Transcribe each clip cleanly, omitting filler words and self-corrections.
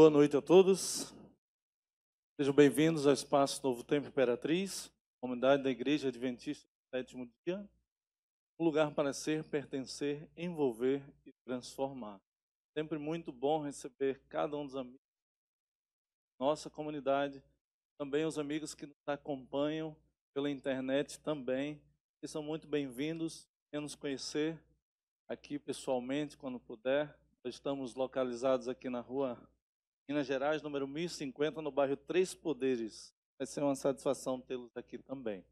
Boa noite a todos. Sejam bem-vindos ao Espaço Novo Tempo Imperatriz, comunidade da Igreja Adventista do Sétimo Dia, um lugar para ser, pertencer, envolver e transformar. Sempre muito bom receber cada um dos amigos da nossa comunidade, também os amigos que nos acompanham pela internet também, que são muito bem-vindos a nos conhecer aqui pessoalmente, quando puder. Nós estamos localizados aqui na rua Minas Gerais, número 1050, no bairro Três Poderes. Vai ser uma satisfação tê-los aqui também.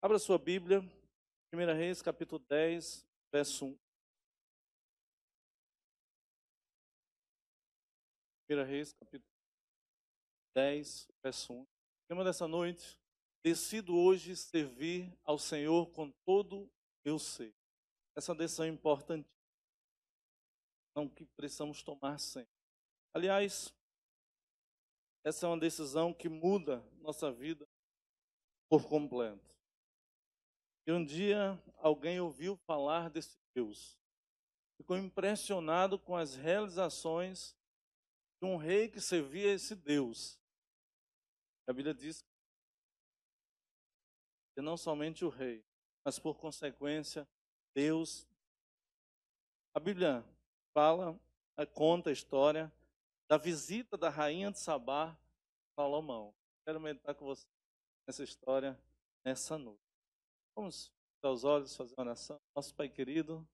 Abra sua Bíblia, 1 Reis, capítulo 10, verso 1. 1 Reis, capítulo 10, verso 1. O tema dessa noite: decido hoje servir ao Senhor com todo o meu ser. Essa decisão é importante, não que precisamos tomar sempre. Aliás, essa é uma decisão que muda nossa vida por completo. E um dia alguém ouviu falar desse Deus. Ficou impressionado com as realizações de um rei que servia esse Deus. A Bíblia diz que não somente o rei, mas por consequência, Deus. A Bíblia conta a história da visita da rainha de Sabá a Salomão. Quero meditar com você nessa história nessa noite. Vamos fechar os olhos, fazer uma oração. Nosso Pai querido,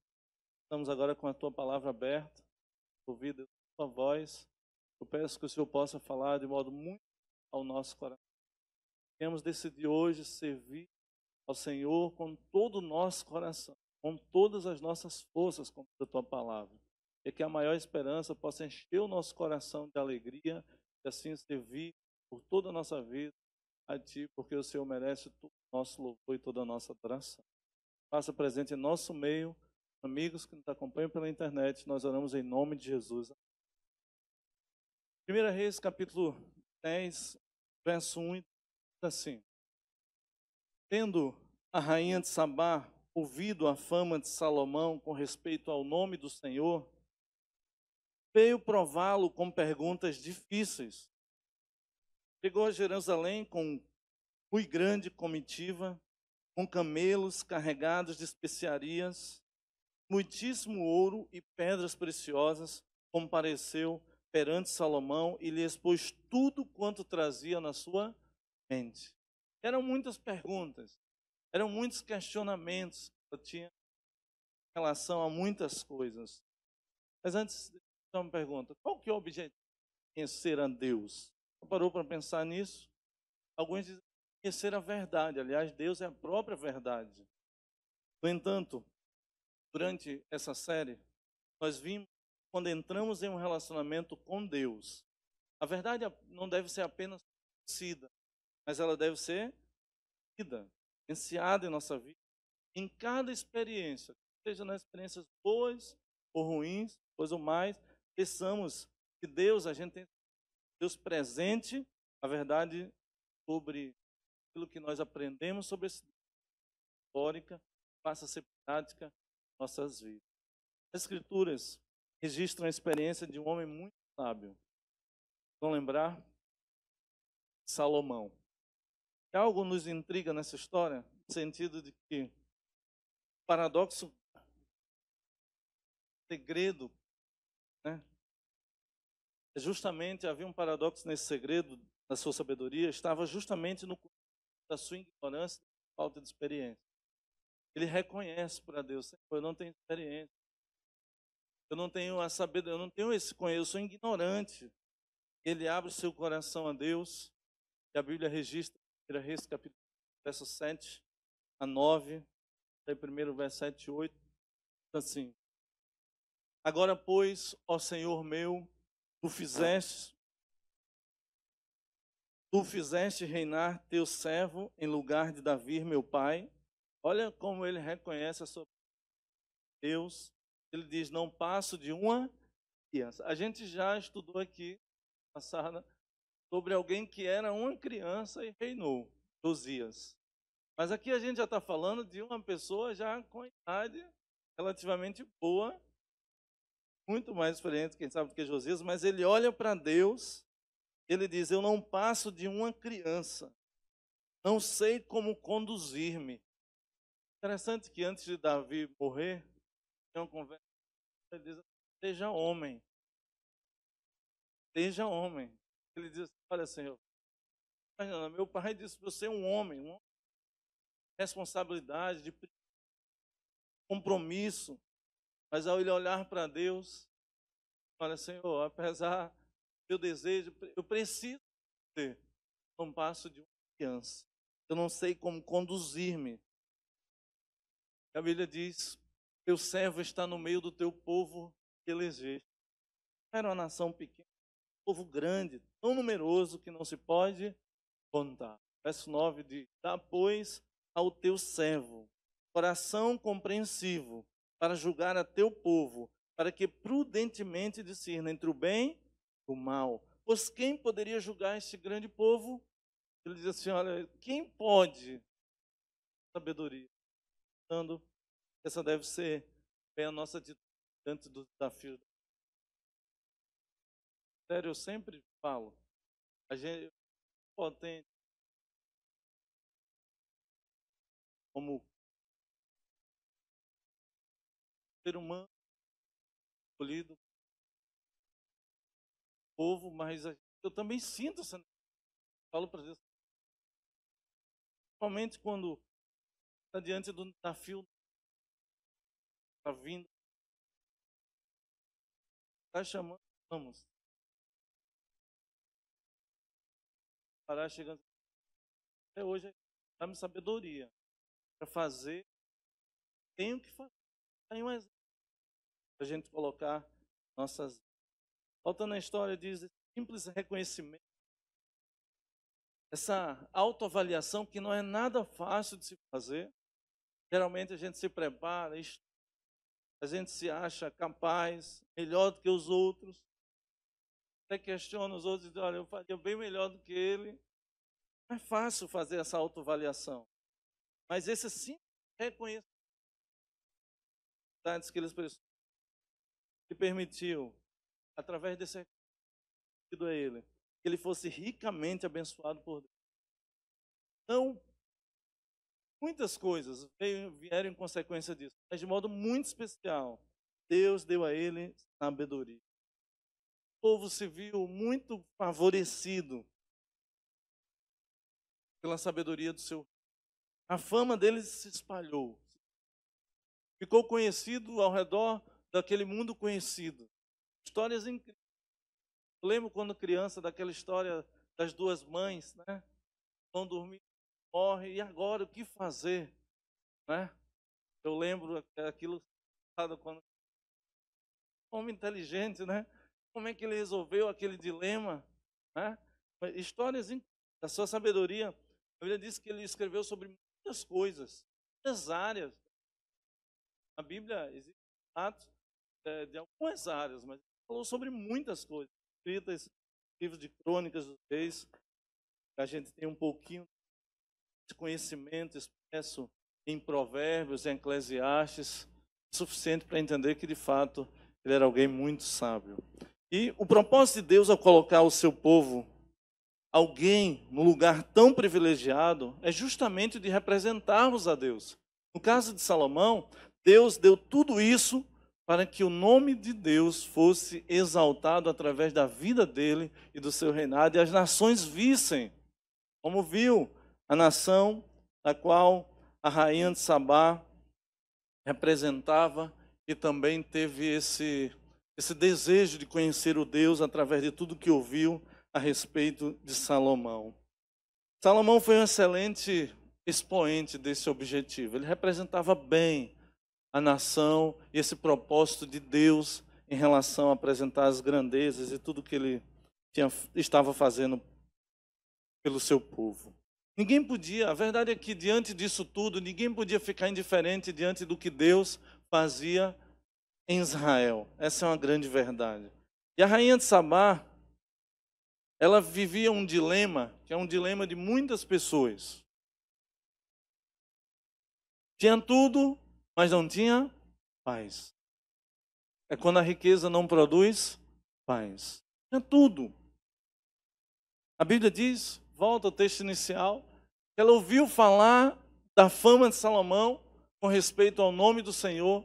estamos agora com a Tua palavra aberta, ouvida a Tua voz. Eu peço que o Senhor possa falar de modo muito ao nosso coração. Queremos decidir hoje servir ao Senhor com todo o nosso coração, com todas as nossas forças, como diz a Tua palavra. E que a maior esperança possa encher o nosso coração de alegria e assim servir por toda a nossa vida a Ti, porque o Senhor merece todo o nosso louvor e toda a nossa adoração. Faça presente em nosso meio, amigos que nos acompanham pela internet, nós oramos em nome de Jesus. 1 Reis, capítulo 10, verso 1, diz assim: tendo a rainha de Sabá ouvido a fama de Salomão com respeito ao nome do Senhor, veio prová-lo com perguntas difíceis. Chegou a Jerusalém com muito grande comitiva, com camelos carregados de especiarias, muitíssimo ouro e pedras preciosas, compareceu perante Salomão e lhe expôs tudo quanto trazia na sua mente. Eram muitas perguntas, eram muitos questionamentos que eu tinha em relação a muitas coisas. Mas antes, deixa eu uma pergunta: qual que é o objetivo de conhecer a Deus? Você parou para pensar nisso? Alguns dizem conhecer a verdade. Aliás, Deus é a própria verdade. No entanto, durante essa série, nós vimos que quando entramos em um relacionamento com Deus, a verdade não deve ser apenas conhecida, mas ela deve ser vivida, vivenciada em nossa vida, em cada experiência, seja nas experiências boas ou ruins, coisa ou mais, pensamos que Deus, a gente tem Deus presente, a verdade sobre aquilo que nós aprendemos sobre essa histórica, passa a ser prática em nossas vidas. As Escrituras registram a experiência de um homem muito sábio. Vão lembrar? Salomão. E algo nos intriga nessa história, no sentido de que o paradoxo, segredo, né? Justamente havia um paradoxo nesse segredo da sua sabedoria, estava justamente no da sua ignorância, da falta de experiência. Ele reconhece para Deus: eu não tenho experiência, eu não tenho a sabedoria, eu não tenho esse conhecimento, eu sou ignorante. Ele abre o seu coração a Deus, e a Bíblia registra, 1 Reis, capítulo verso 7 a 9, aí primeiro verso 7 e 8, assim: agora, pois, ó Senhor meu, tu fizeste reinar teu servo em lugar de Davi, meu pai. Olha como ele reconhece a sua Deus. Ele diz: não passo de uma criança. A gente já estudou aqui, passada, sobre alguém que era uma criança e reinou, Josias. Mas aqui a gente já está falando de uma pessoa já com idade relativamente boa, muito mais experiente, quem sabe, do que Josias, mas ele olha para Deus, ele diz: eu não passo de uma criança, não sei como conduzir-me. Interessante que antes de Davi morrer, tem uma conversa, ele diz: seja homem, seja homem. Ele diz: olha, Senhor, meu pai disse para eu ser um homem, uma responsabilidade, de compromisso, mas ao ele olhar para Deus, olha, Senhor, apesar do meu desejo, eu preciso ter um passo de uma criança. Eu não sei como conduzir-me. A Bíblia diz: teu servo está no meio do teu povo que elegeste. Era uma nação pequena, um povo grande, tão numeroso que não se pode contar. Verso 9 diz: dá, pois, ao teu servo coração compreensivo para julgar a teu povo, para que prudentemente discirna entre o bem e o mal. Pois quem poderia julgar este grande povo? Ele diz assim: olha, quem pode? Sabedoria. Portanto, essa deve ser bem a nossa atitude diante do desafio. Sério, eu sempre falo, a gente potente como ser humano escolhido, povo, mas eu também sinto essa, falo para Deus, principalmente quando está diante do desafio, está vindo, está chamando, vamos, parar chegando, até hoje, dá-me sabedoria para fazer, tenho que fazer, tem um exemplo para a gente colocar nossas. Voltando na história, diz: simples reconhecimento, essa autoavaliação que não é nada fácil de se fazer. Geralmente a gente se prepara, a gente se acha capaz, melhor do que os outros, até questiona os outros e diz: olha, eu faria bem melhor do que ele. Não é fácil fazer essa autoavaliação, mas esse simples reconhecimento que eles precisam, que permitiu, através desse reconhecimento a ele, que ele fosse ricamente abençoado por Deus. Então, muitas coisas vieram em consequência disso, mas de modo muito especial, Deus deu a ele sabedoria. O povo se viu muito favorecido pela sabedoria do seu. A fama dele se espalhou, ficou conhecido ao redor daquele mundo conhecido. Histórias incríveis. Eu lembro quando criança daquela história das duas mães, né? Vão dormir, morre, e agora o que fazer, né? Eu lembro aquilo quando um homem inteligente, né? Como é que ele resolveu aquele dilema, né? Histórias da sua sabedoria. A Bíblia diz que ele escreveu sobre muitas coisas, muitas áreas. Na Bíblia existe relatos de algumas áreas, mas ele falou sobre muitas coisas, escritas, livros de crônicas dos reis, que a gente tem um pouquinho de conhecimento expresso em Provérbios, em Eclesiastes, suficiente para entender que, de fato, ele era alguém muito sábio. E o propósito de Deus ao colocar o seu povo, alguém no lugar tão privilegiado, é justamente de representarmos a Deus. No caso de Salomão, Deus deu tudo isso para que o nome de Deus fosse exaltado através da vida dele e do seu reinado, e as nações vissem, como viu a nação da qual a rainha de Sabá representava, e também teve esse desejo de conhecer o Deus através de tudo que ouviu a respeito de Salomão. Salomão foi um excelente expoente desse objetivo. Ele representava bem a nação e esse propósito de Deus em relação a apresentar as grandezas e tudo que ele estava fazendo pelo seu povo. Ninguém podia, a verdade é que diante disso tudo, ninguém podia ficar indiferente diante do que Deus fazia em Israel. Essa é uma grande verdade. E a rainha de Sabá, ela vivia um dilema, que é um dilema de muitas pessoas. Tinha tudo, mas não tinha paz. É quando a riqueza não produz paz. É tudo. A Bíblia diz, volta ao texto inicial, que ela ouviu falar da fama de Salomão com respeito ao nome do Senhor,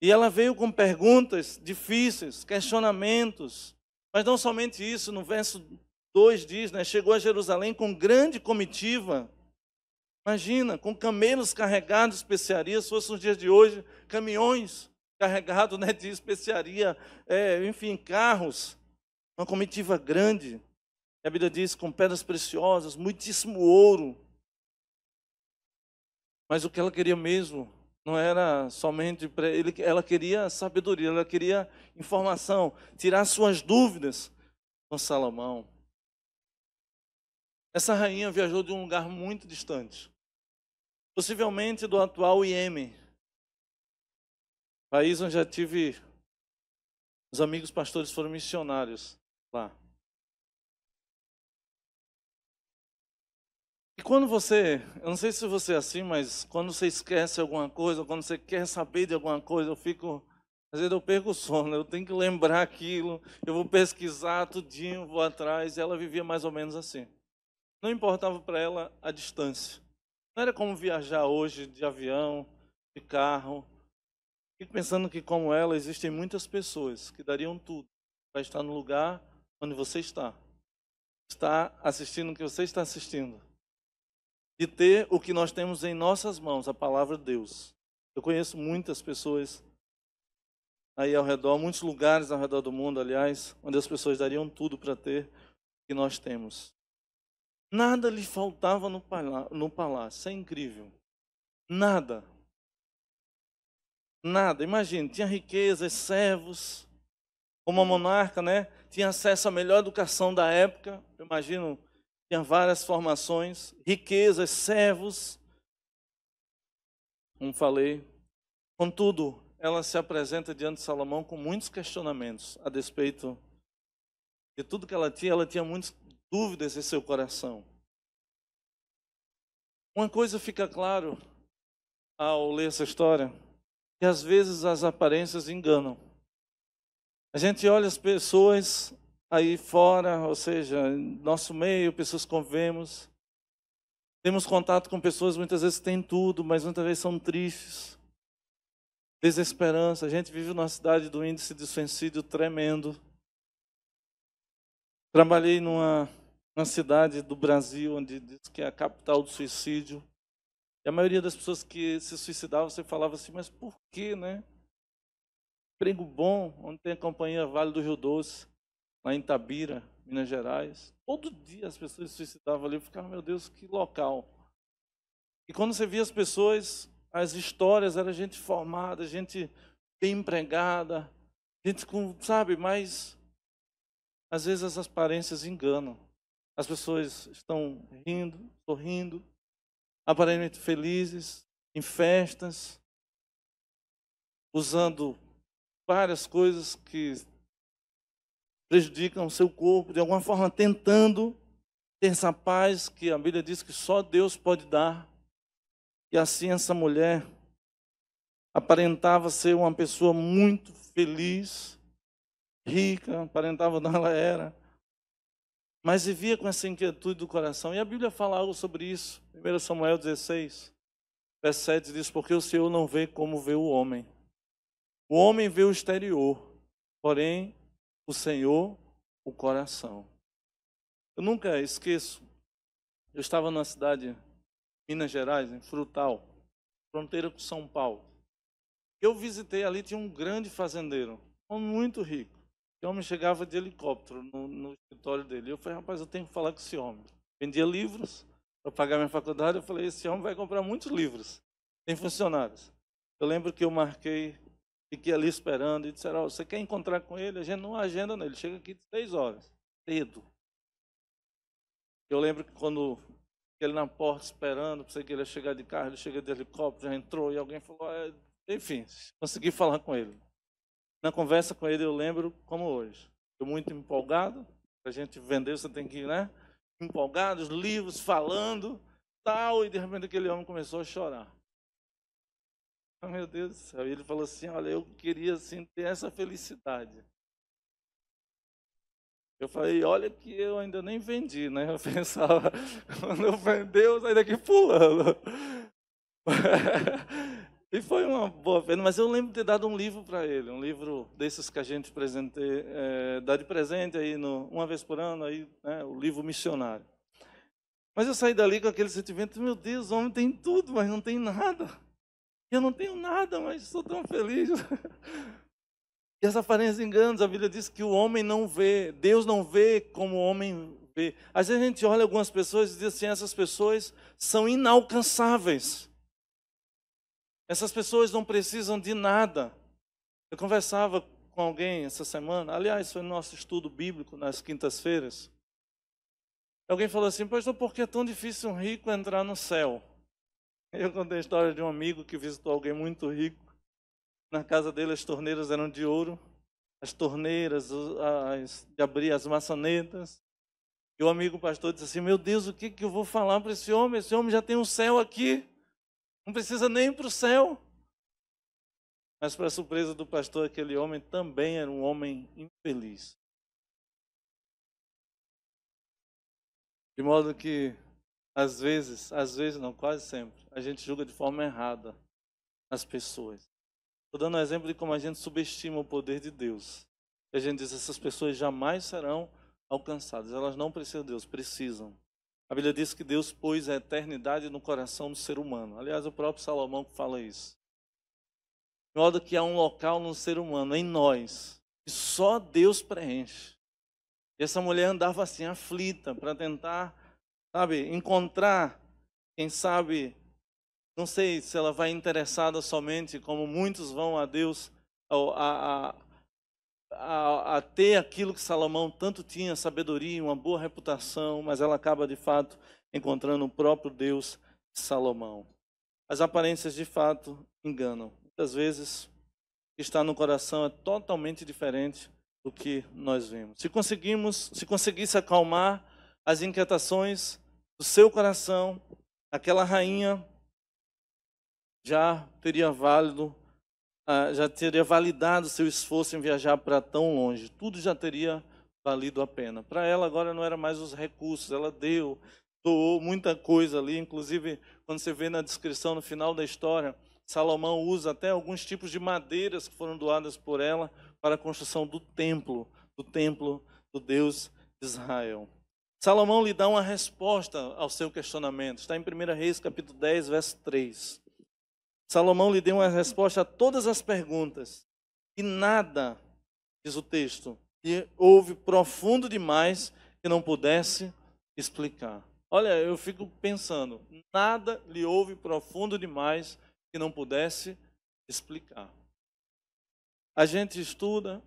e ela veio com perguntas difíceis, questionamentos. Mas não somente isso, no verso 2 diz, né, chegou a Jerusalém com grande comitiva. Imagina, com camelos carregados de especiarias, se fosse nos dias de hoje, caminhões carregados, né, de especiaria, enfim, carros, uma comitiva grande. A Bíblia diz, com pedras preciosas, muitíssimo ouro. Mas o que ela queria mesmo não era somente ela queria sabedoria, ela queria informação, tirar suas dúvidas com Salomão. Essa rainha viajou de um lugar muito distante, possivelmente do atual Iêmen, país onde já tive, os amigos pastores foram missionários lá. E quando você, eu não sei se você é assim, mas quando você esquece alguma coisa, quando você quer saber de alguma coisa, às vezes eu perco o sono, eu tenho que lembrar aquilo, eu vou pesquisar tudinho, vou atrás, e ela vivia mais ou menos assim. Não importava para ela a distância. Não era como viajar hoje de avião, de carro. Fico pensando que, como ela, existem muitas pessoas que dariam tudo para estar no lugar onde você está assistindo o que você está assistindo, de ter o que nós temos em nossas mãos, a palavra de Deus. Eu conheço muitas pessoas aí ao redor, muitos lugares ao redor do mundo, aliás, onde as pessoas dariam tudo para ter o que nós temos. Nada lhe faltava no palácio, é incrível. Nada. Nada. Imagine, tinha riquezas, servos, como a monarca, né? Tinha acesso à melhor educação da época. Eu imagino, tinha várias formações, riquezas, servos. Como falei. Contudo, ela se apresenta diante de Salomão com muitos questionamentos a despeito de tudo que ela tinha muitas dúvidas em seu coração. Uma coisa fica claro ao ler essa história, que às vezes as aparências enganam. A gente olha as pessoas aí fora, ou seja, em nosso meio, pessoas que convivemos, temos contato com pessoas muitas vezes que têm tudo, mas muitas vezes são tristes, desesperança. A gente vive numa cidade do índice de suicídio tremendo. Trabalhei numa cidade do Brasil, onde diz que é a capital do suicídio. E a maioria das pessoas que se suicidavam, você falava assim, mas por quê, né? Emprego bom, onde tem a companhia Vale do Rio Doce, lá em Itabira, Minas Gerais. Todo dia as pessoas se suicidavam ali, eu ficava, meu Deus, que local. E quando você via as pessoas, as histórias, era gente formada, gente bem empregada, gente com, sabe, mas às vezes as aparências enganam. As pessoas estão rindo, sorrindo, aparentemente felizes, em festas, usando várias coisas que prejudicam o seu corpo, de alguma forma tentando ter essa paz que a Bíblia diz que só Deus pode dar. E assim essa mulher aparentava ser uma pessoa muito feliz, rica, aparentava não, ela era, mas vivia com essa inquietude do coração. E a Bíblia fala algo sobre isso. 1 Samuel 16, verso 7 diz, porque o Senhor não vê como vê o homem. O homem vê o exterior, porém o Senhor o coração. Eu nunca esqueço, eu estava na cidade de Minas Gerais, em Frutal, fronteira com São Paulo. Eu visitei ali, tinha um grande fazendeiro, um homem muito rico. O homem chegava de helicóptero no escritório dele. Eu falei, rapaz, eu tenho que falar com esse homem. Vendia livros para pagar minha faculdade. Eu falei, esse homem vai comprar muitos livros. Tem funcionários. Eu lembro que eu marquei, fiquei ali esperando e disseram, você quer encontrar com ele? A gente não agenda, não. Ele chega aqui de 6 horas, cedo. Eu lembro que quando ele na porta esperando, pensei que ele ia chegar de carro, ele chega de helicóptero, já entrou e alguém falou, enfim, consegui falar com ele. Na conversa com ele eu lembro como hoje. Estou muito empolgado, para a gente vender você tem que ir, né? Empolgado, os livros falando, tal, e de repente aquele homem começou a chorar. Oh, meu Deus do céu. E ele falou assim, olha, eu queria assim, ter essa felicidade. Eu falei, olha que eu ainda nem vendi, né? Eu pensava, quando eu vender, eu saio daqui pulando. E foi uma boa pena, mas eu lembro de ter dado um livro para ele, um livro desses que a gente dá de presente aí uma vez por ano, aí, né, o livro missionário. Mas eu saí dali com aquele sentimento, meu Deus, o homem tem tudo, mas não tem nada. Eu não tenho nada, mas sou tão feliz. E as aparências enganam, a Bíblia diz que o homem não vê, Deus não vê como o homem vê. Às vezes a gente olha algumas pessoas e diz assim, essas pessoas são inalcançáveis. Essas pessoas não precisam de nada. Eu conversava com alguém essa semana, aliás, foi no nosso estudo bíblico nas quintas-feiras. Alguém falou assim, pastor, por que é tão difícil um rico entrar no céu? Eu contei a história de um amigo que visitou alguém muito rico. Na casa dele as torneiras eram de ouro, as torneiras de abrir as maçanetas. E o amigo pastor disse assim, meu Deus, o que eu vou falar para esse homem? Esse homem já tem um céu aqui, não precisa nem ir para o céu. Mas para surpresa do pastor, aquele homem também era um homem infeliz. De modo que, às vezes não, quase sempre, a gente julga de forma errada as pessoas. Estou dando um exemplo de como a gente subestima o poder de Deus. E a gente diz, essas pessoas jamais serão alcançadas. Elas não precisam de Deus, precisam. A Bíblia diz que Deus pôs a eternidade no coração do ser humano. Aliás, o próprio Salomão que fala isso. De modo que há um local no ser humano, em nós, que só Deus preenche. E essa mulher andava assim, aflita, para tentar, encontrar, quem sabe, não sei se ela vai interessada somente, como muitos vão a Deus, a ter aquilo que Salomão tanto tinha, sabedoria, uma boa reputação, mas ela acaba de fato encontrando o próprio Deus de Salomão. As aparências de fato enganam. Muitas vezes o que está no coração é totalmente diferente do que nós vemos. Se conseguisse acalmar as inquietações do seu coração, aquela rainha já teria validado seu esforço em viajar para tão longe. Tudo já teria valido a pena. Para ela agora não era mais os recursos, ela doou muita coisa ali, inclusive quando você vê na descrição no final da história, Salomão usa até alguns tipos de madeiras que foram doadas por ela para a construção do templo do Deus de Israel. Salomão lhe dá uma resposta ao seu questionamento. Está em 1 Reis, capítulo 10, verso 3. Salomão lhe deu uma resposta a todas as perguntas. E nada, diz o texto, lhe houve profundo demais que não pudesse explicar. Olha, eu fico pensando, nada lhe houve profundo demais que não pudesse explicar. A gente estuda,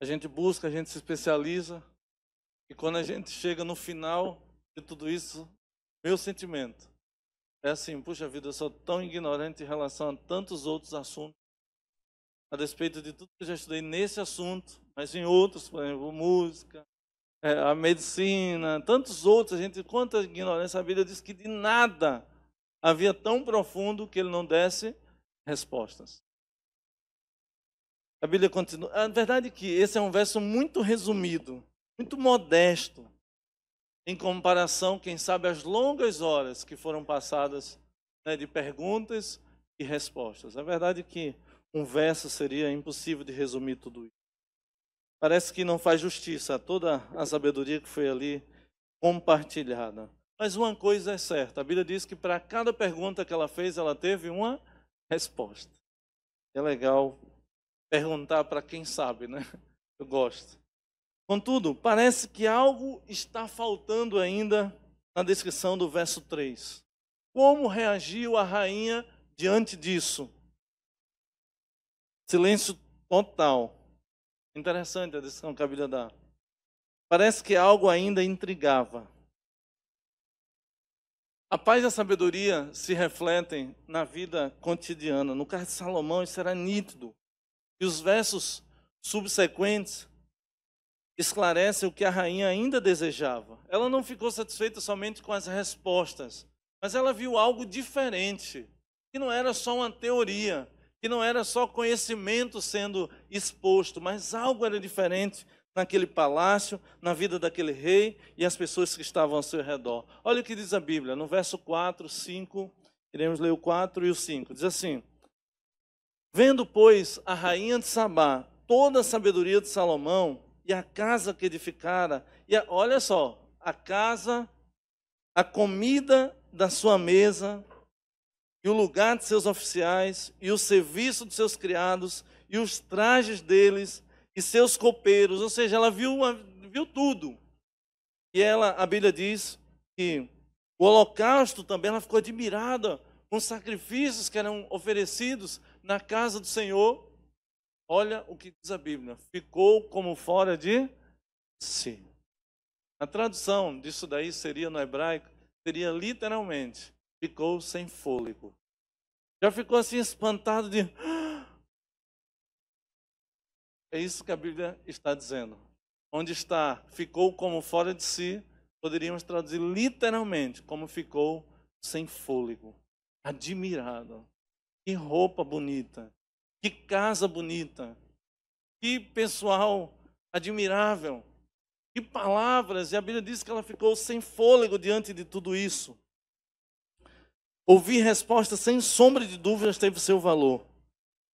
a gente busca, a gente se especializa, e quando a gente chega no final de tudo isso, meu sentimento é assim, puxa vida, eu sou tão ignorante em relação a tantos outros assuntos, a despeito de tudo que eu já estudei nesse assunto, mas em outros, por exemplo, música, a medicina, tantos outros, quanta ignorância, a Bíblia diz que de nada havia tão profundo que ele não desse respostas. A Bíblia continua. A verdade é que esse é um verso muito resumido, muito modesto, em comparação, quem sabe, às longas horas que foram passadas, né, de perguntas e respostas. A verdade é que um verso seria impossível de resumir tudo isso. Parece que não faz justiça a toda a sabedoria que foi ali compartilhada. Mas uma coisa é certa, a Bíblia diz que para cada pergunta que ela fez, ela teve uma resposta. É legal perguntar para quem sabe, né? Eu gosto. Contudo, parece que algo está faltando ainda na descrição do verso 3. Como reagiu a rainha diante disso? Silêncio total. Interessante a descrição que a Bíblia dá. Parece que algo ainda intrigava. A paz e a sabedoria se refletem na vida cotidiana. No caso de Salomão, isso era nítido. E os versos subsequentes esclarecem o que a rainha ainda desejava. Ela não ficou satisfeita somente com as respostas, mas ela viu algo diferente que não era só uma teoria, que não era só conhecimento sendo exposto, mas algo era diferente naquele palácio, na vida daquele rei e as pessoas que estavam ao seu redor. Olha o que diz a Bíblia, no verso 4, 5, iremos ler o 4 e o 5. Diz assim: vendo, pois, a rainha de Sabá toda a sabedoria de Salomão e a casa que edificara, olha só, a casa, a comida da sua mesa, e o lugar de seus oficiais, e o serviço de seus criados, e os trajes deles, e seus copeiros, ou seja, ela viu tudo. E ela, a Bíblia diz que o holocausto também, ela ficou admirada com os sacrifícios que eram oferecidos na casa do Senhor. Olha o que diz a Bíblia, ficou como fora de si. A tradução disso daí seria, no hebraico, seria literalmente, ficou sem fôlego. Já ficou assim espantado de... É isso que a Bíblia está dizendo. Onde está, ficou como fora de si, poderíamos traduzir literalmente como ficou sem fôlego. Admirado. Que roupa bonita. Que casa bonita. Que pessoal admirável. Que palavras. E a Bíblia diz que ela ficou sem fôlego diante de tudo isso. Ouvir resposta sem sombra de dúvidas teve seu valor.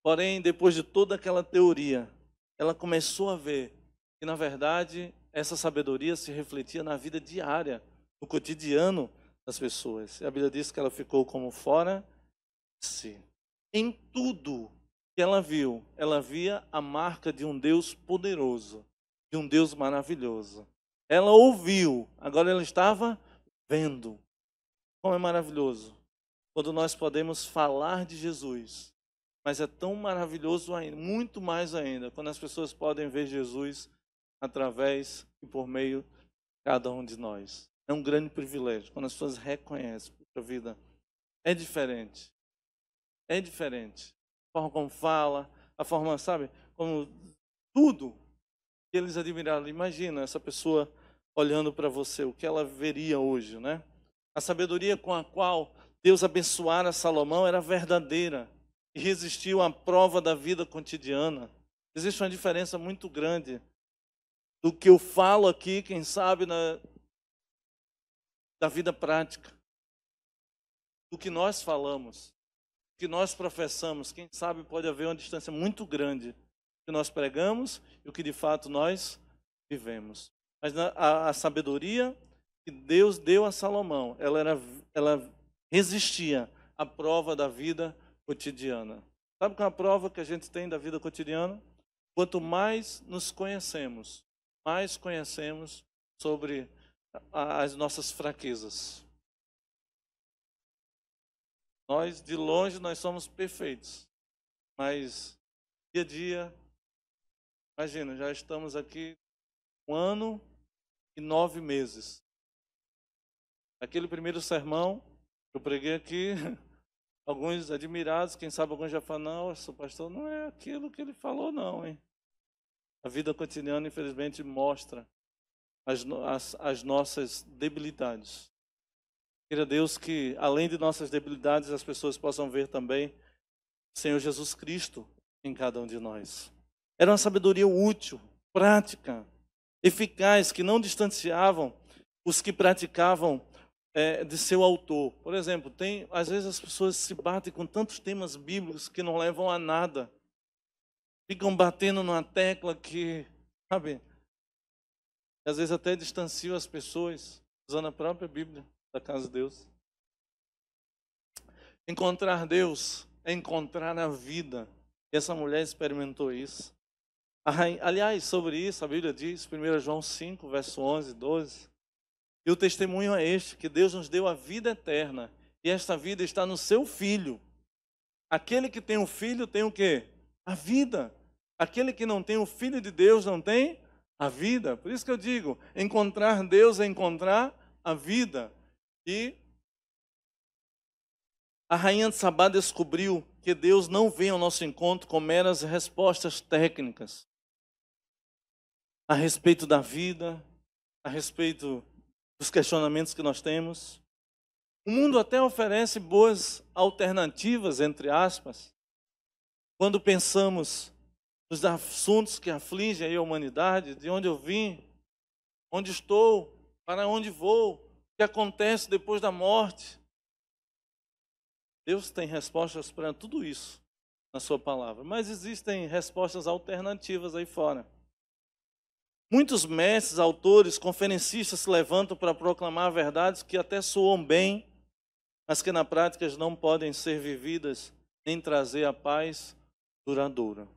Porém, depois de toda aquela teoria, ela começou a ver que, na verdade, essa sabedoria se refletia na vida diária, no cotidiano das pessoas. E a Bíblia diz que ela ficou como fora de si. Em tudo que ela viu, ela via a marca de um Deus poderoso, de um Deus maravilhoso. Ela ouviu, agora ela estava vendo. Como é maravilhoso quando nós podemos falar de Jesus. Mas é tão maravilhoso ainda, muito mais ainda, quando as pessoas podem ver Jesus através e por meio de cada um de nós. É um grande privilégio, quando as pessoas reconhecem que a vida é diferente. É diferente. A forma como fala, a forma, sabe, como tudo que eles admiraram. Imagina essa pessoa olhando para você, o que ela veria hoje, né? A sabedoria com a qual Deus abençoara Salomão era verdadeira e resistiu à prova da vida cotidiana. Existe uma diferença muito grande do que eu falo aqui, quem sabe, da vida prática. Do que nós falamos, do que nós professamos. Quem sabe pode haver uma distância muito grande do que nós pregamos e o que de fato nós vivemos. Mas a sabedoria que Deus deu a Salomão, ela resistia à prova da vida cotidiana. Sabe qual é a prova que a gente tem da vida cotidiana? Quanto mais nos conhecemos, mais conhecemos sobre as nossas fraquezas. Nós, de longe, nós somos perfeitos. Mas, dia a dia, imagina, já estamos aqui 1 ano e 9 meses. Aquele primeiro sermão que eu preguei aqui, alguns admirados, quem sabe alguns já falam, não, o pastor não é aquilo que ele falou não, hein? A vida cotidiana, infelizmente, mostra as nossas debilidades. Queira Deus que, além de nossas debilidades, as pessoas possam ver também o Senhor Jesus Cristo em cada um de nós. Era uma sabedoria útil, prática, eficaz, que não distanciavam os que praticavam de seu autor. Por exemplo, às vezes as pessoas se batem com tantos temas bíblicos que não levam a nada. Ficam batendo numa tecla que, sabe, às vezes até distanciam as pessoas, usando a própria Bíblia da casa de Deus. Encontrar Deus é encontrar a vida. E essa mulher experimentou isso. Aliás, sobre isso, a Bíblia diz, 1 João 5, verso 11, 12, e o testemunho é este, que Deus nos deu a vida eterna, e esta vida está no seu Filho. Aquele que tem o Filho tem o quê? A vida. Aquele que não tem o Filho de Deus não tem a vida. Por isso que eu digo, encontrar Deus é encontrar a vida. E a rainha de Sabá descobriu que Deus não vem ao nosso encontro com meras respostas técnicas a respeito da vida, a respeito dos questionamentos que nós temos. O mundo até oferece boas alternativas, entre aspas, quando pensamos nos assuntos que afligem aí a humanidade, de onde eu vim, onde estou, para onde vou, o que acontece depois da morte. Deus tem respostas para tudo isso na sua palavra, mas existem respostas alternativas aí fora. Muitos mestres, autores, conferencistas se levantam para proclamar verdades que até soam bem, mas que na prática não podem ser vividas nem trazer a paz duradoura.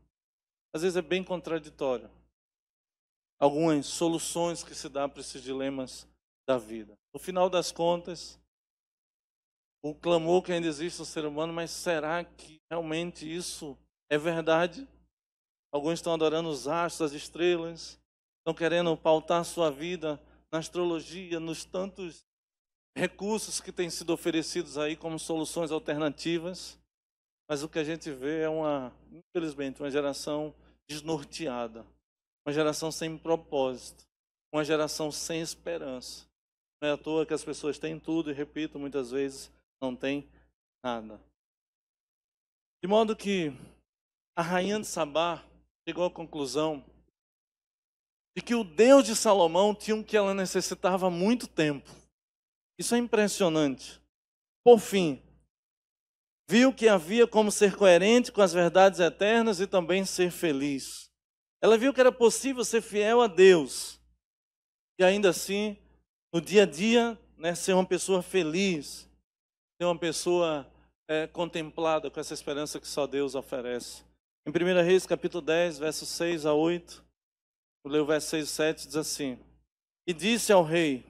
Às vezes é bem contraditório. Algumas soluções que se dá para esses dilemas da vida. No final das contas, o clamor que ainda existe no ser humano, mas será que realmente isso é verdade? Alguns estão adorando os astros, as estrelas, estão querendo pautar sua vida na astrologia, nos tantos recursos que têm sido oferecidos aí como soluções alternativas, mas o que a gente vê é infelizmente, uma geração desnorteada, uma geração sem propósito, uma geração sem esperança. Não é à toa que as pessoas têm tudo e, repito, muitas vezes não têm nada. De modo que a rainha de Sabá chegou à conclusão de que o Deus de Salomão tinha o que ela necessitava há muito tempo. Isso é impressionante. Por fim, viu que havia como ser coerente com as verdades eternas e também ser feliz. Ela viu que era possível ser fiel a Deus e ainda assim, no dia a dia, ser uma pessoa feliz, ser uma pessoa contemplada com essa esperança que só Deus oferece. Em 1 Reis, capítulo 10, versos 6 a 8, eu leio o verso 6 e 7, diz assim: E disse ao rei: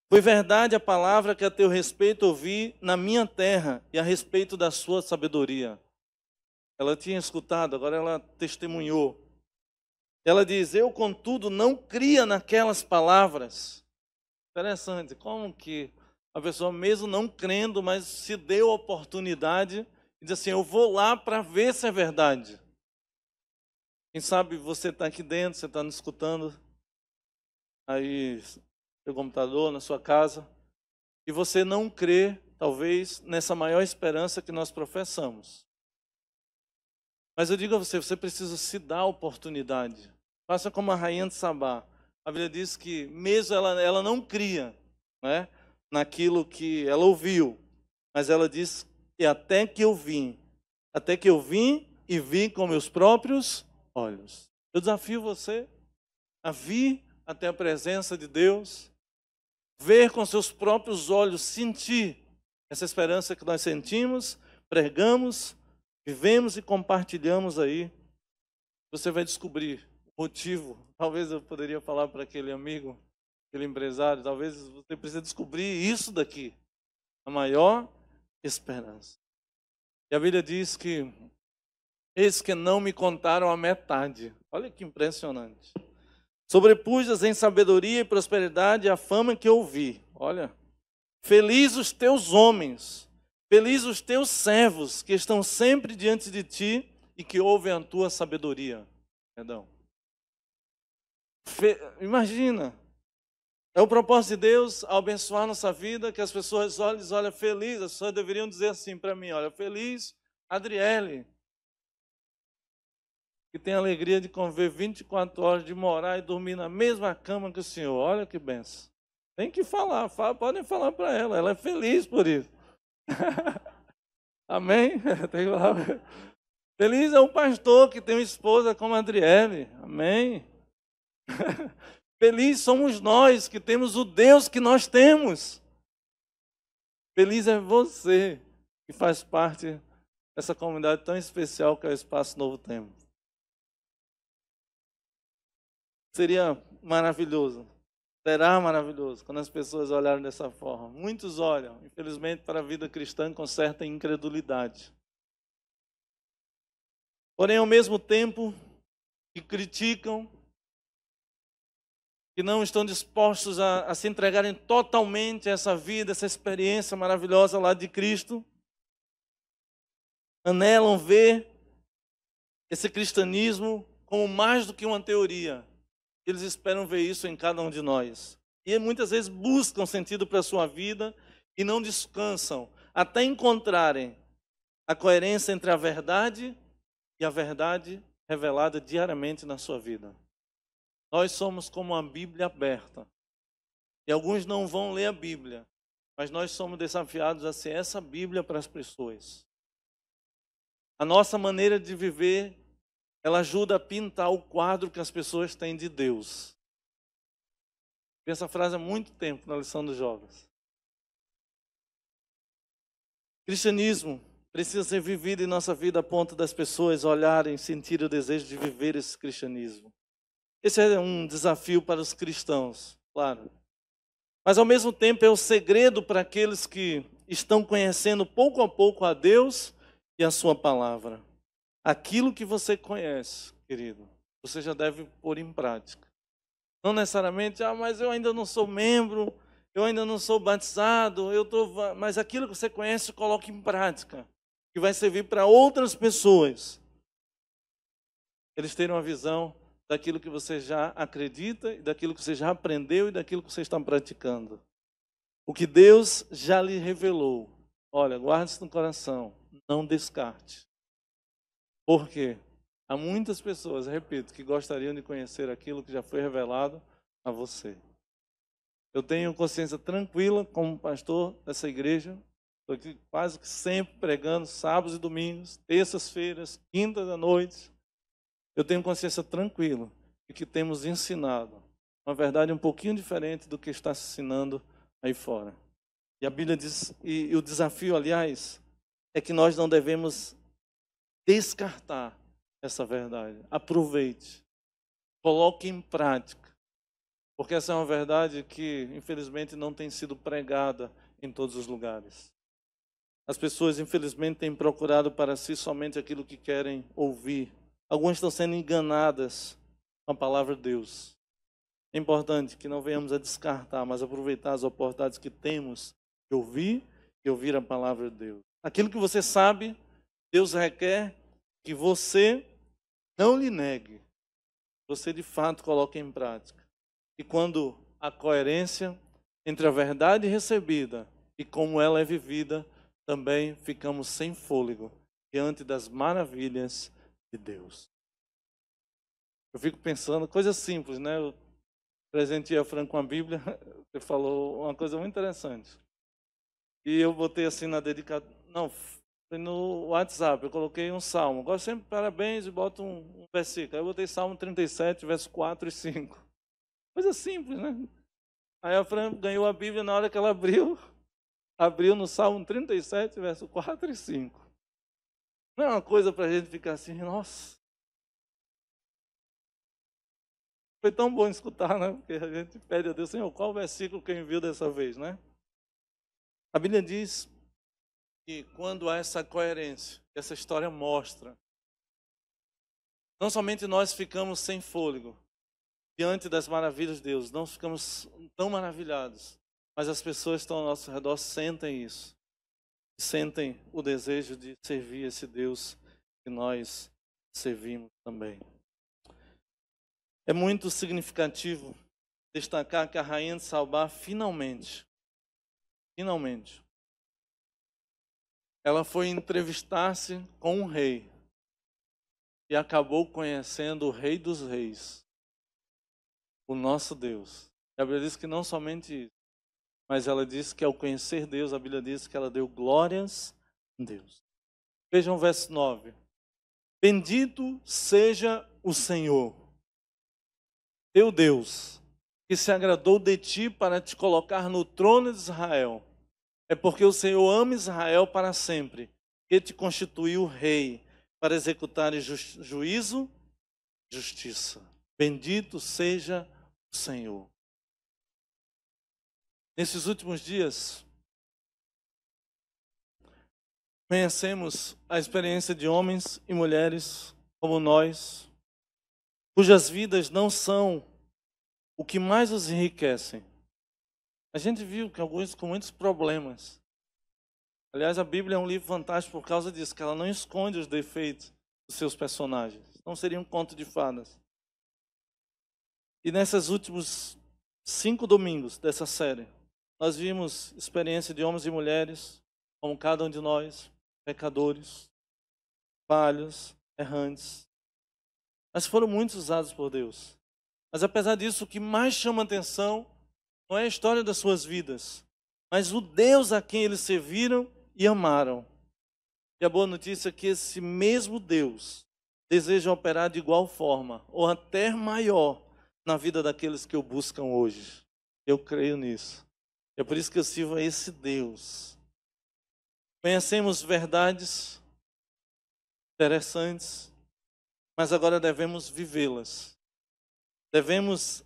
Foi verdade a palavra que a teu respeito ouvi na minha terra e a respeito da sua sabedoria. Ela tinha escutado, agora ela testemunhou. Ela diz: Eu, contudo, não cria naquelas palavras. Interessante, como que a pessoa, mesmo não crendo, mas se deu a oportunidade e diz assim: eu vou lá para ver se é verdade. Quem sabe você está aqui dentro, você está nos escutando aí no seu computador, na sua casa, e você não crê, talvez, nessa maior esperança que nós professamos. Mas eu digo a você, você precisa se dar a oportunidade. Faça como a rainha de Sabá. A Bíblia diz que mesmo ela não cria, né, naquilo que ela ouviu, mas ela diz que até que eu vim e vi com meus próprios olhos. Eu desafio você a vir até a presença de Deus, ver com seus próprios olhos, sentir essa esperança que nós sentimos, pregamos, vivemos e compartilhamos aí. Você vai descobrir o motivo. Talvez eu poderia falar para aquele amigo, aquele empresário, talvez você precise descobrir isso daqui, a maior esperança. E a Bíblia diz que eis que não me contaram a metade. Olha que impressionante. Sobrepujas em sabedoria e prosperidade a fama que ouvi. Olha, feliz os teus homens, feliz os teus servos que estão sempre diante de ti e que ouvem a tua sabedoria. Perdão. Imagina, é o propósito de Deus ao abençoar nossa vida, que as pessoas olhem feliz, as pessoas deveriam dizer assim para mim: olha, feliz Adriele, que tem a alegria de conviver 24 horas, de morar e dormir na mesma cama que o Senhor. Olha que benção. Tem que falar, podem falar para ela é feliz por isso. Amém? Tem que falar. Feliz é um pastor que tem uma esposa como a Adriele. Amém? Feliz somos nós que temos o Deus que nós temos. Feliz é você que faz parte dessa comunidade tão especial que é o Espaço Novo Tempo. Seria maravilhoso, será maravilhoso quando as pessoas olharem dessa forma. Muitos olham, infelizmente, para a vida cristã com certa incredulidade. Porém, ao mesmo tempo que criticam, que não estão dispostos a se entregarem totalmente a essa vida, essa experiência maravilhosa lá de Cristo, anelam ver esse cristianismo como mais do que uma teoria. Eles esperam ver isso em cada um de nós. E muitas vezes buscam sentido para a sua vida e não descansam até encontrarem a coerência entre a verdade e a verdade revelada diariamente na sua vida. Nós somos como a Bíblia aberta. E alguns não vão ler a Bíblia, mas nós somos desafiados a ser essa Bíblia para as pessoas. A nossa maneira de viver, ela ajuda a pintar o quadro que as pessoas têm de Deus. Essa frase há muito tempo na lição dos jovens. Cristianismo precisa ser vivido em nossa vida a ponto das pessoas olharem, sentir o desejo de viver esse cristianismo. Esse é um desafio para os cristãos, claro. Mas ao mesmo tempo é o segredo para aqueles que estão conhecendo pouco a pouco a Deus e a sua palavra. Aquilo que você conhece, querido, você já deve pôr em prática. Não necessariamente, mas eu ainda não sou membro, eu ainda não sou batizado, mas aquilo que você conhece, coloque em prática, que vai servir para outras pessoas. Eles terem uma visão daquilo que você já acredita, daquilo que você já aprendeu e daquilo que você está praticando. O que Deus já lhe revelou. Olha, guarde isso no coração, não descarte. Por quê? Há muitas pessoas, repito, que gostariam de conhecer aquilo que já foi revelado a você. Eu tenho consciência tranquila como pastor dessa igreja. Estou aqui quase que sempre pregando sábados e domingos, terças-feiras, quintas à noite. Eu tenho consciência tranquila de que temos ensinado uma verdade um pouquinho diferente do que está se ensinando aí fora. E a Bíblia diz, e o desafio, aliás, é que nós não devemos descartar essa verdade. Aproveite, coloque em prática, porque essa é uma verdade que, infelizmente, não tem sido pregada em todos os lugares. As pessoas, infelizmente, têm procurado para si somente aquilo que querem ouvir. Algumas estão sendo enganadas com a palavra de Deus. É importante que não venhamos a descartar, mas aproveitar as oportunidades que temos de ouvir e ouvir a palavra de Deus. Aquilo que você sabe, Deus requer que você não lhe negue. Você, de fato, coloque em prática. E quando a coerência entre a verdade recebida e como ela é vivida, também ficamos sem fôlego diante das maravilhas de Deus. Eu fico pensando, coisa simples, né? Eu presenteei a Fran com a Bíblia, você falou uma coisa muito interessante. E eu botei assim na dedicatória, não, foi no WhatsApp, eu coloquei um salmo. Eu gosto sempre de parabéns e boto um versículo. Aí eu botei Salmo 37, versos 4 e 5. Coisa simples, né? Aí a Fran ganhou a Bíblia na hora que ela abriu no Salmo 37, versos 4 e 5. Não é uma coisa para a gente ficar assim, nossa. Foi tão bom escutar, né? Porque a gente pede a Deus, Senhor, qual o versículo que eu envio dessa vez, né? A Bíblia diz que quando há essa coerência, essa história mostra, não somente nós ficamos sem fôlego diante das maravilhas de Deus, não ficamos tão maravilhados, mas as pessoas que estão ao nosso redor sentem isso, sentem o desejo de servir esse Deus que nós servimos também. É muito significativo destacar que a rainha de Sabá finalmente, ela foi entrevistar-se com um rei e acabou conhecendo o Rei dos Reis, o nosso Deus. A Bíblia diz que não somente isso, mas ela diz que ao conhecer Deus, a Bíblia diz que ela deu glórias a Deus. Vejam o verso 9. Bendito seja o Senhor, teu Deus, que se agradou de ti para te colocar no trono de Israel. É porque o Senhor ama Israel para sempre, que te constituiu rei para executar juízo, justiça. Bendito seja o Senhor. Nesses últimos dias, conhecemos a experiência de homens e mulheres como nós, cujas vidas não são o que mais os enriquecem. A gente viu que alguns com muitos problemas. Aliás, a Bíblia é um livro fantástico por causa disso, que ela não esconde os defeitos dos seus personagens. Não seria um conto de fadas. E nesses últimos 5 domingos dessa série, nós vimos experiência de homens e mulheres, como cada um de nós, pecadores, falhos, errantes, mas foram muitos usados por Deus. Mas apesar disso, o que mais chama atenção não é a história das suas vidas, mas o Deus a quem eles serviram e amaram. E a boa notícia é que esse mesmo Deus deseja operar de igual forma, ou até maior, na vida daqueles que o buscam hoje. Eu creio nisso. É por isso que eu sirvo a esse Deus. Conhecemos verdades interessantes, mas agora devemos vivê-las. Devemos,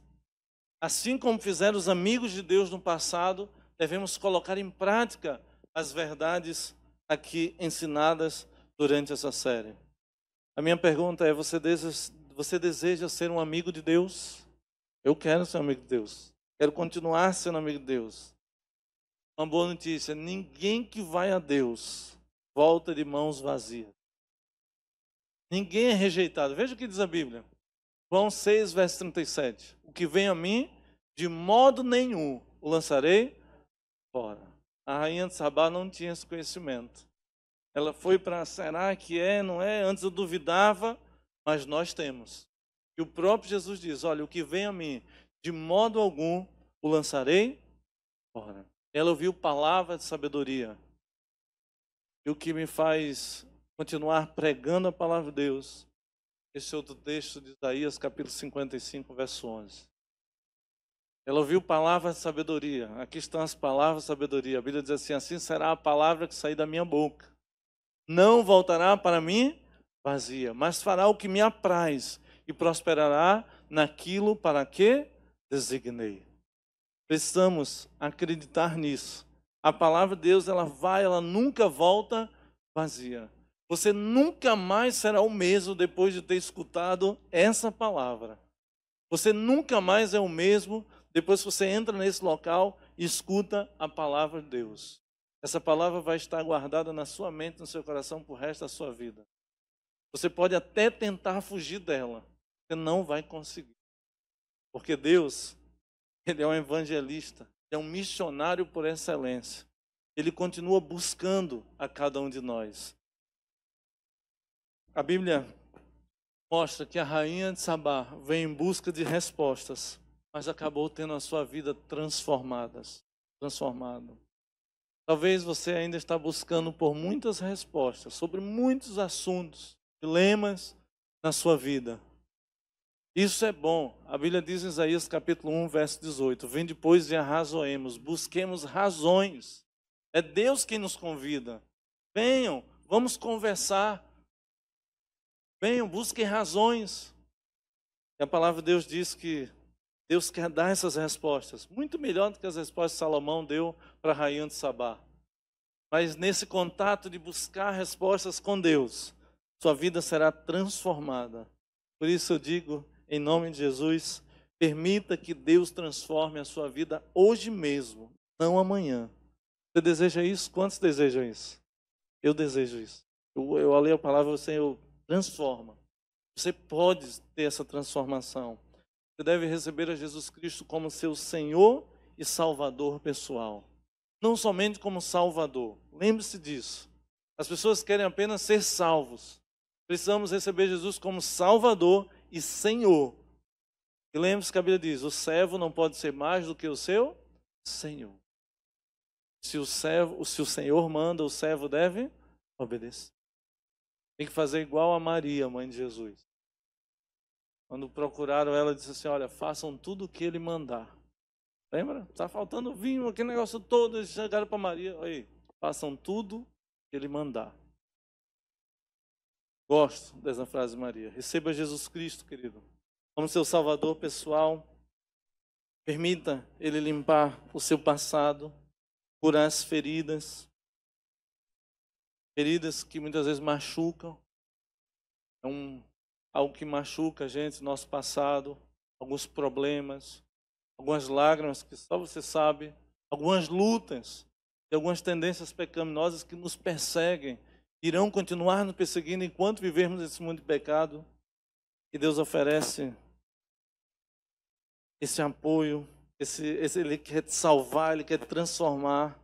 assim como fizeram os amigos de Deus no passado, devemos colocar em prática as verdades aqui ensinadas durante essa série. A minha pergunta é: você deseja ser um amigo de Deus? Eu quero ser um amigo de Deus. Quero continuar sendo amigo de Deus. Uma boa notícia: ninguém que vai a Deus volta de mãos vazias. Ninguém é rejeitado. Veja o que diz a Bíblia. João 6, verso 37. O que vem a mim, de modo nenhum o lançarei fora. A rainha de Sabá não tinha esse conhecimento. Ela foi para, será que é, não é? Antes eu duvidava, mas nós temos. E o próprio Jesus diz: olha, o que vem a mim, de modo algum o lançarei fora. Ela ouviu palavra de sabedoria. E o que me faz continuar pregando a palavra de Deus, esse outro texto de Isaías, capítulo 55, verso 11. Ela ouviu palavras de sabedoria. Aqui estão as palavras de sabedoria. A Bíblia diz assim: assim será a palavra que sair da minha boca. Não voltará para mim vazia, mas fará o que me apraz e prosperará naquilo para que designei. Precisamos acreditar nisso. A palavra de Deus, ela nunca volta vazia. Você nunca mais será o mesmo depois de ter escutado essa palavra. Você nunca mais é o mesmo depois que você entra nesse local e escuta a palavra de Deus. Essa palavra vai estar guardada na sua mente, no seu coração, por resto da sua vida. Você pode até tentar fugir dela. Você não vai conseguir. Porque Deus, Ele é um evangelista, é um missionário por excelência. Ele continua buscando a cada um de nós. A Bíblia mostra que a rainha de Sabá veio em busca de respostas, mas acabou tendo a sua vida transformada. Talvez você ainda está buscando por muitas respostas sobre muitos assuntos, dilemas na sua vida. Isso é bom. A Bíblia diz em Isaías capítulo 1, verso 18: vem depois e arrazoemos, busquemos razões. É Deus quem nos convida. Venham, vamos conversar. Venham, busquem razões. E a palavra de Deus diz que Deus quer dar essas respostas, muito melhor do que as respostas que Salomão deu para a rainha de Sabá. Mas nesse contato de buscar respostas com Deus, sua vida será transformada. Por isso eu digo, em nome de Jesus, permita que Deus transforme a sua vida hoje mesmo, não amanhã. Você deseja isso? Quantos desejam isso? Eu desejo isso. Eu leio a palavra, o Senhor transforma. Você pode ter essa transformação. Você deve receber a Jesus Cristo como seu Senhor e Salvador pessoal. Não somente como Salvador. Lembre-se disso. As pessoas querem apenas ser salvos. Precisamos receber Jesus como Salvador e Senhor. E lembre-se que a Bíblia diz: o servo não pode ser mais do que o seu Senhor. Se o Senhor manda, o servo deve obedecer. Tem que fazer igual a Maria, mãe de Jesus. Quando procuraram ela, disse assim: olha, façam tudo o que ele mandar. Lembra? Está faltando vinho, aquele negócio todo. Eles chegaram para Maria: aí, façam tudo o que ele mandar. Gosto dessa frase de Maria. Receba Jesus Cristo, querido, como seu Salvador pessoal. Permita Ele limpar o seu passado, curar as feridas. Feridas que muitas vezes machucam. É algo que machuca a gente, nosso passado, alguns problemas, algumas lágrimas que só você sabe, algumas lutas e algumas tendências pecaminosas que nos perseguem, irão continuar nos perseguindo enquanto vivermos esse mundo de pecado. E Deus oferece esse apoio, Ele quer te salvar, Ele quer te transformar.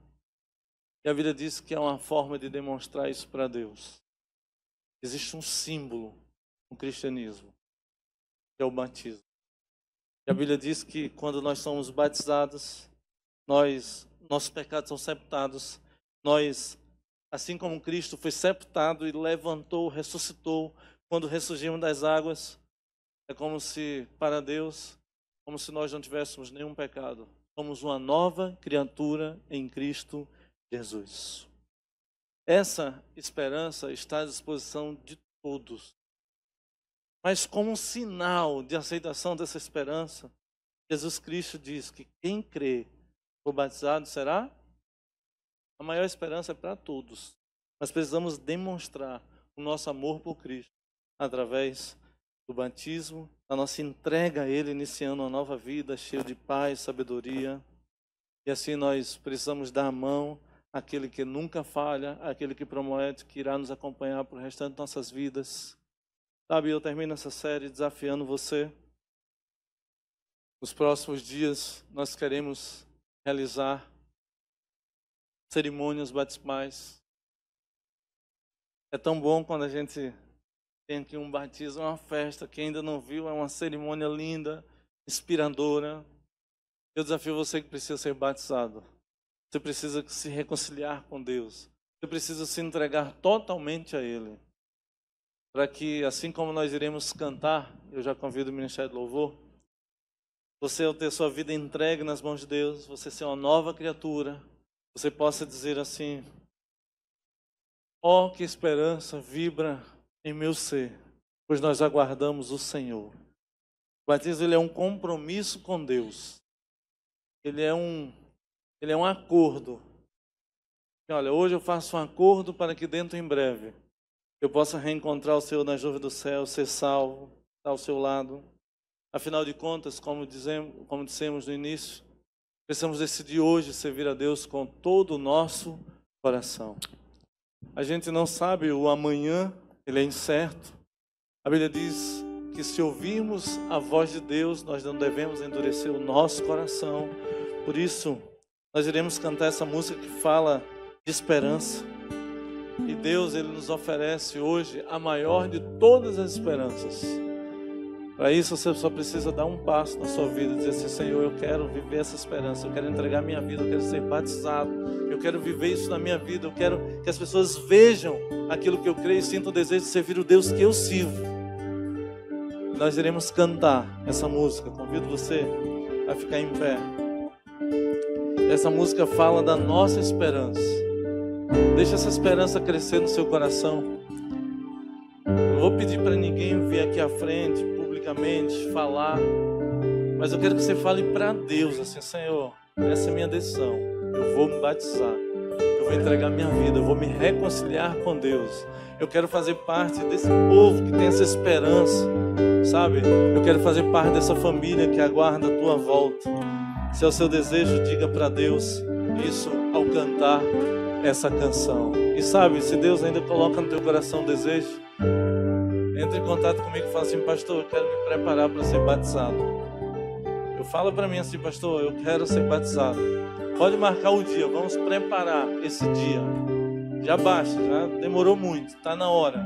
E a Bíblia diz que é uma forma de demonstrar isso para Deus. Existe um símbolo no cristianismo, que é o batismo. E a Bíblia diz que quando nós somos batizados, nossos pecados são sepultados. Nós, assim como Cristo foi sepultado e levantou, ressuscitou, quando ressurgimos das águas, é como se, para Deus, como se nós não tivéssemos nenhum pecado. Somos uma nova criatura em Cristo Jesus. Essa esperança está à disposição de todos. Mas como um sinal de aceitação dessa esperança, Jesus Cristo diz que quem crê for batizado será? A maior esperança é para todos. Mas precisamos demonstrar o nosso amor por Cristo através do batismo, da nossa entrega a Ele, iniciando uma nova vida cheia de paz, sabedoria. E assim nós precisamos dar a mão àquele que nunca falha, àquele que promete que irá nos acompanhar para o restante de nossas vidas. Sabe, eu termino essa série desafiando você. Nos próximos dias nós queremos realizar cerimônias batismais. É tão bom quando a gente tem aqui um batismo, uma festa. Quem ainda não viu, é uma cerimônia linda, inspiradora. Eu desafio você que precisa ser batizado. Você precisa se reconciliar com Deus. Você precisa se entregar totalmente a Ele. Para que, assim como nós iremos cantar, eu já convido o Ministério do Louvor, você, ao ter sua vida entregue nas mãos de Deus, você ser uma nova criatura, você possa dizer assim: ó, que esperança vibra em meu ser, pois nós aguardamos o Senhor. O batismo, ele é um compromisso com Deus. Ele é um acordo. Olha, hoje eu faço um acordo para que dentro em breve eu possa reencontrar o Senhor nas nuvens do céu, ser salvo, estar ao seu lado. Afinal de contas, como dissemos no início, precisamos decidir hoje servir a Deus com todo o nosso coração. A gente não sabe o amanhã, ele é incerto. A Bíblia diz que se ouvirmos a voz de Deus, nós não devemos endurecer o nosso coração. Por isso, nós iremos cantar essa música que fala de esperança. E Deus, Ele nos oferece hoje a maior de todas as esperanças. Para isso, você só precisa dar um passo na sua vida, dizer assim: Senhor, eu quero viver essa esperança, eu quero entregar minha vida, eu quero ser batizado, eu quero viver isso na minha vida, eu quero que as pessoas vejam aquilo que eu creio e sintam o desejo de servir o Deus que eu sirvo. Nós iremos cantar essa música. Convido você a ficar em pé. Essa música fala da nossa esperança. Deixa essa esperança crescer no seu coração. Eu não vou pedir para ninguém vir aqui à frente, publicamente, falar. Mas eu quero que você fale para Deus assim: Senhor, essa é a minha decisão. Eu vou me batizar. Eu vou entregar minha vida. Eu vou me reconciliar com Deus. Eu quero fazer parte desse povo que tem essa esperança. Sabe? Eu quero fazer parte dessa família que aguarda a tua volta. Se é o seu desejo, diga para Deus isso ao cantar essa canção. E sabe, se Deus ainda coloca no teu coração o desejo, entre em contato comigo e fala assim: pastor, eu quero me preparar para ser batizado. Eu falo para mim assim: pastor, eu quero ser batizado. Pode marcar o dia, vamos preparar esse dia. Já basta, já demorou muito, está na hora.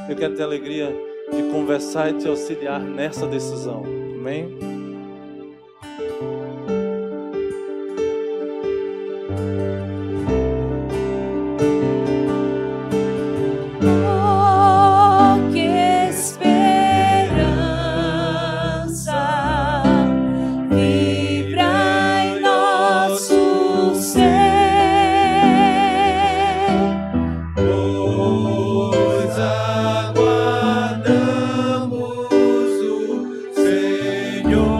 Eu quero ter a alegria de conversar e te auxiliar nessa decisão. Amém? Aguardamos o Senhor.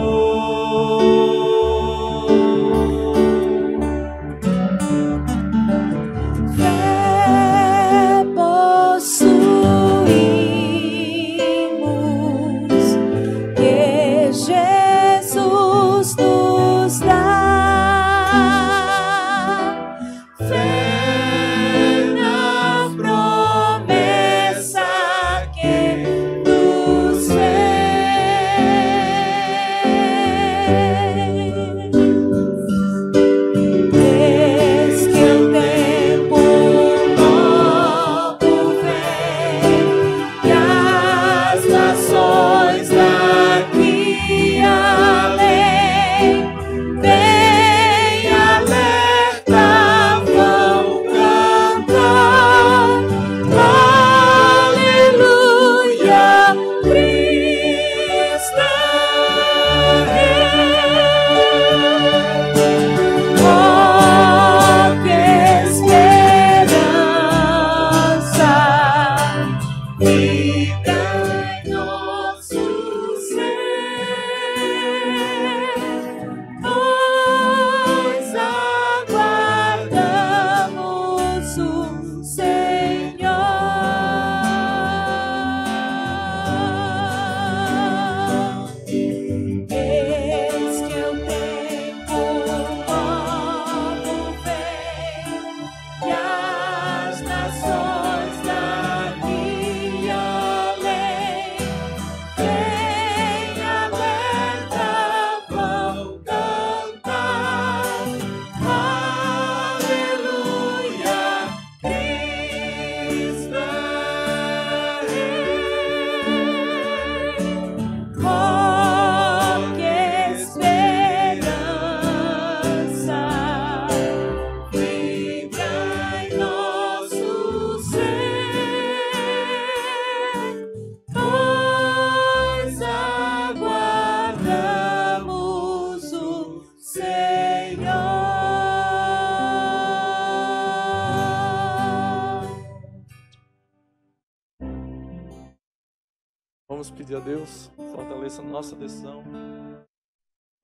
Vamos pedir a Deus, fortaleça a nossa decisão.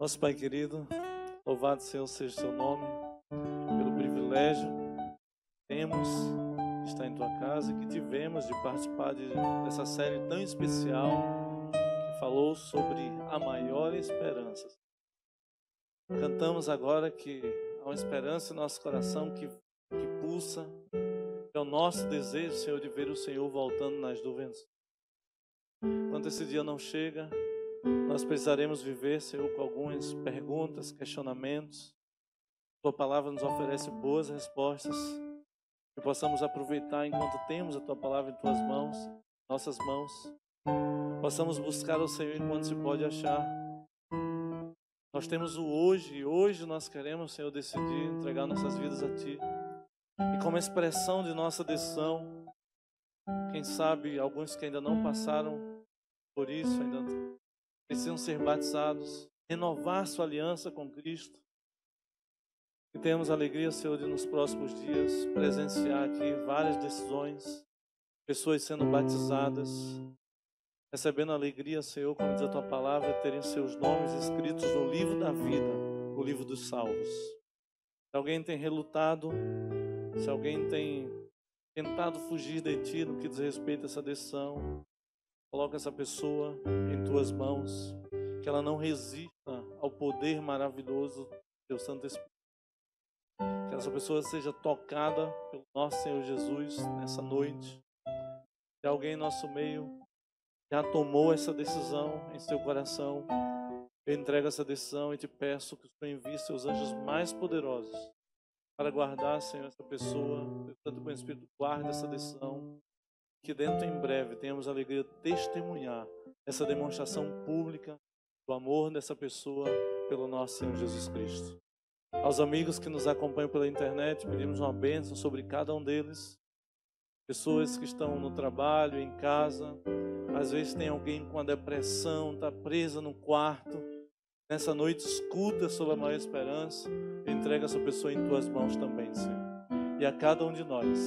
Nosso Pai querido, louvado seja o seu nome, pelo privilégio que temos de estar em tua casa e que tivemos de participar dessa série tão especial que falou sobre a maior esperança. Cantamos agora que há uma esperança em nosso coração que pulsa, que é o nosso desejo, Senhor, de ver o Senhor voltando nas nuvens. Quando esse dia não chega, nós precisaremos viver, Senhor, com algumas perguntas, questionamentos. Tua palavra nos oferece boas respostas, que possamos aproveitar enquanto temos a Tua palavra em Tuas mãos, nossas mãos. Possamos buscar o Senhor enquanto se pode achar. Nós temos o hoje, e hoje nós queremos, Senhor, decidir entregar nossas vidas a Ti. E como expressão de nossa decisão, quem sabe alguns que ainda não passaram por isso, ainda precisam ser batizados, renovar sua aliança com Cristo. E temos alegria, Senhor, de nos próximos dias presenciar aqui várias decisões, pessoas sendo batizadas, recebendo alegria, Senhor, como diz a Tua palavra, terem seus nomes escritos no livro da vida, o livro dos salvos. Se alguém tem relutado, se alguém tem tentado fugir de Ti no que diz respeito a essa decisão, coloca essa pessoa em Tuas mãos, que ela não resista ao poder maravilhoso do Teu Santo Espírito. Que essa pessoa seja tocada pelo nosso Senhor Jesus nessa noite. Se alguém em nosso meio já tomou essa decisão em seu coração, eu entrego essa decisão e te peço que o Senhor envie seus anjos mais poderosos para guardar, Senhor, essa pessoa, tanto com o Espírito, guarda essa decisão, que dentro em breve tenhamos a alegria de testemunhar essa demonstração pública do amor dessa pessoa pelo nosso Senhor Jesus Cristo. Aos amigos que nos acompanham pela internet, pedimos uma bênção sobre cada um deles. Pessoas que estão no trabalho, em casa, às vezes tem alguém com a depressão, está presa no quarto. Nessa noite, escuta sobre a maior esperança e entrega essa pessoa em Tuas mãos também, Senhor. E a cada um de nós.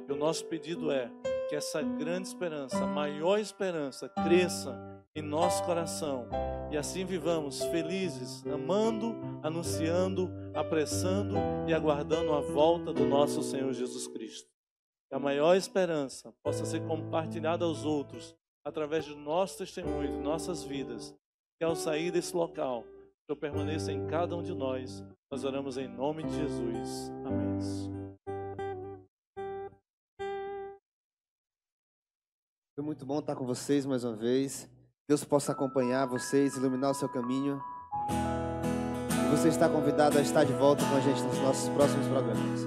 E o nosso pedido é que essa grande esperança, a maior esperança, cresça em nosso coração. E assim vivamos felizes, amando, anunciando, apressando e aguardando a volta do nosso Senhor Jesus Cristo. Que a maior esperança possa ser compartilhada aos outros através do nosso testemunho, de nossas vidas. Que ao sair desse local, que eu permaneça em cada um de nós. Nós oramos em nome de Jesus. Amém. Foi muito bom estar com vocês mais uma vez. Deus possa acompanhar vocês, iluminar o seu caminho. E você está convidado a estar de volta com a gente nos nossos próximos programas.